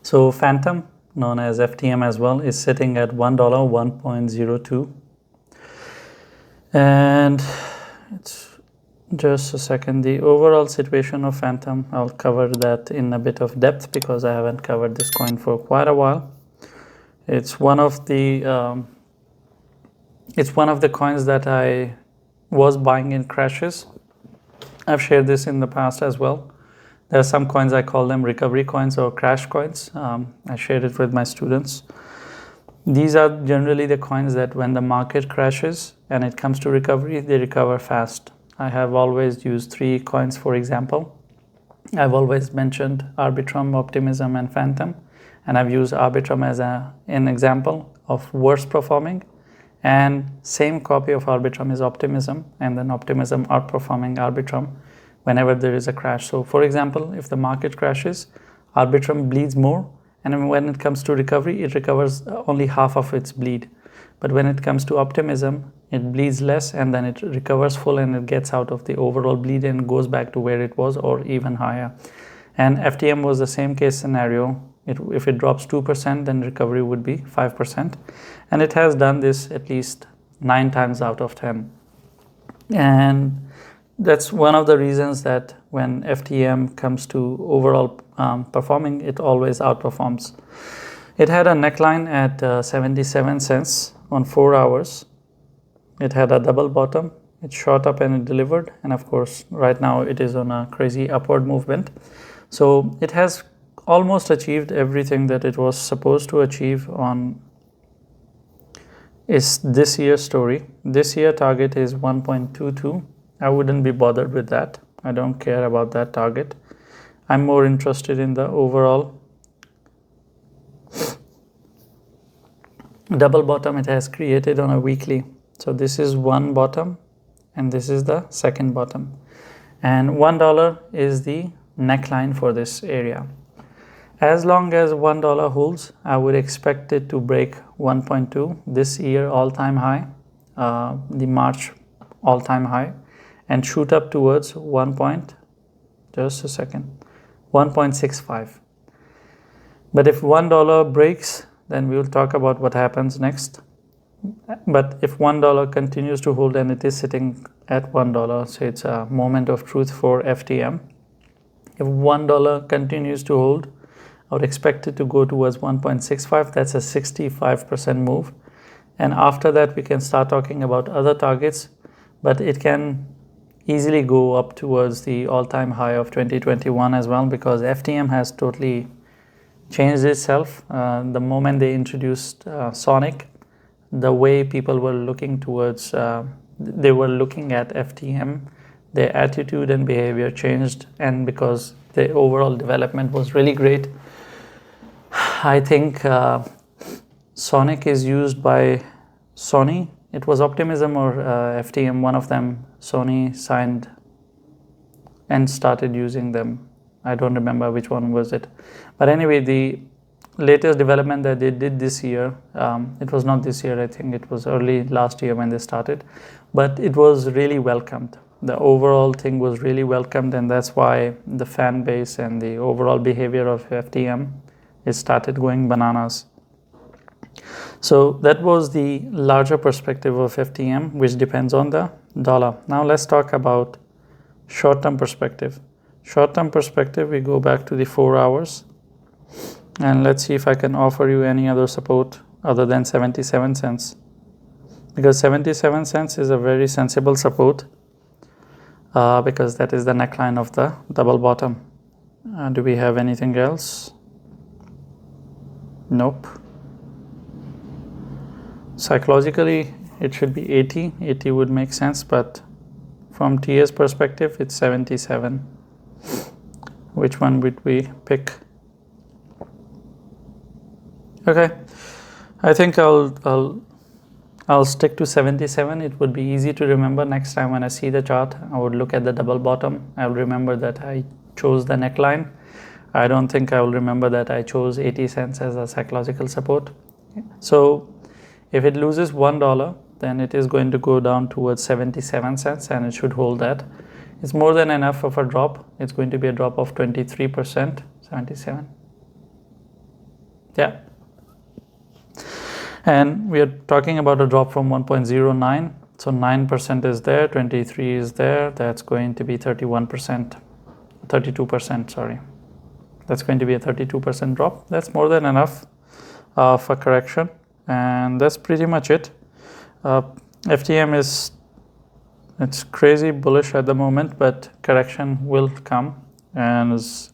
So Fantom, known as FTM as well, is sitting at $1, 1.02. And it's just a second. The overall situation of Fantom, I'll cover that in a bit of depth because I haven't covered this coin for quite a while. It's one of the coins that I was buying in crashes. I've shared this in the past as well. There are some coins, I call them recovery coins or crash coins. I shared it with my students. These are generally the coins that when the market crashes and it comes to recovery, they recover fast. I have always used 3 coins, for example. I've always mentioned Arbitrum, Optimism, and Fantom. And I've used Arbitrum as an example of worst performing. And same copy of Arbitrum is Optimism, and then Optimism outperforming Arbitrum whenever there is a crash. So for example, if the market crashes, Arbitrum bleeds more, and when it comes to recovery, it recovers only half of its bleed. But when it comes to Optimism, it bleeds less and then it recovers full and it gets out of the overall bleed and goes back to where it was or even higher. And FTM was the same case scenario. If it drops 2%, then recovery would be 5%. And it has done this at least 9 times out of 10. And that's one of the reasons that when FTM comes to overall performing, it always outperforms. It had a neckline at 77 cents on 4 hours. It had a double bottom. It shot up and it delivered. And of course, right now it is on a crazy upward movement. So it has almost achieved everything that it was supposed to achieve on is this year's story. This year target is 1.22. I wouldn't be bothered with that. I don't care about that target. I'm more interested in the overall double bottom it has created on a weekly. So this is one bottom and this is the second bottom. And $1 is the neckline for this area. As long as $1 holds, I would expect it to break 1.2 this year all-time high, the March all-time high, and shoot up towards 1.65. But if $1 breaks, then we will talk about what happens next. But if $1 continues to hold and it is sitting at $1, so it's a moment of truth for FTM. If $1 continues to hold, I would expect it to go towards 1.65. That's a 65% move. And after that, we can start talking about other targets, but it can easily go up towards the all-time high of 2021 as well, because FTM has totally changed itself. The moment they introduced Sonic, the way people were looking towards, they were looking at FTM, their attitude and behavior changed, and because the overall development was really great, I think Sonic is used by Sony. It was Optimism or FTM, one of them. Sony signed and started using them. I don't remember which one was it. But anyway, the latest development that they did this year, it was not this year, I think it was early last year when they started, but it was really welcomed. The overall thing was really welcomed, and that's why the fan base and the overall behavior of FTM, it started going bananas. So that was the larger perspective of FTM, which depends on the dollar. Now let's talk about short-term perspective. Short-term perspective, we go back to the 4 hours, and let's see if I can offer you any other support other than 77 cents, because 77 cents is a very sensible support, because that is the neckline of the double bottom. Do we have anything else? Nope. Psychologically, it should be 80. 80 would make sense, but from TS perspective, it's 77. Which one would we pick? Okay, I think I'll stick to 77. It would be easy to remember next time when I see the chart. I would look at the double bottom. I'll remember that I chose the neckline. I don't think I will remember that I chose 80 cents as a psychological support. So if it loses $1, then it is going to go down towards 77 cents and it should hold that. It's more than enough of a drop. It's going to be a drop of 23%, 77. Yeah. And we are talking about a drop from 1.09. So 9% is there, 23 is there. That's going to be 31%, 32%, sorry. That's going to be a 32% drop. That's more than enough for correction. And that's pretty much it. FTM it's crazy bullish at the moment, but correction will come, and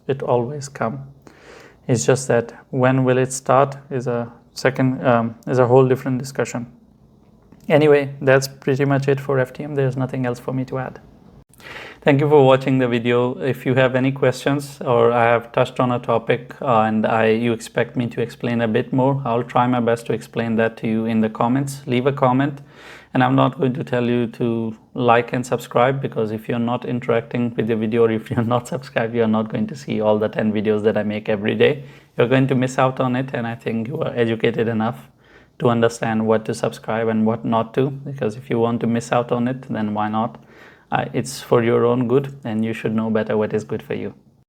it always come. It's just that when will it start is a whole different discussion. Anyway, that's pretty much it for FTM. There's nothing else for me to add. Thank you for watching the video. If you have any questions or I have touched on a topic and you expect me to explain a bit more, I'll try my best to explain that to you in the comments. Leave a comment, and I'm not going to tell you to like and subscribe, because if you're not interacting with the video or if you're not subscribed, you're not going to see all the 10 videos that I make every day. You're going to miss out on it, and I think you are educated enough to understand what to subscribe and what not to, because if you want to miss out on it, then why not? It's for your own good, and you should know better what is good for you.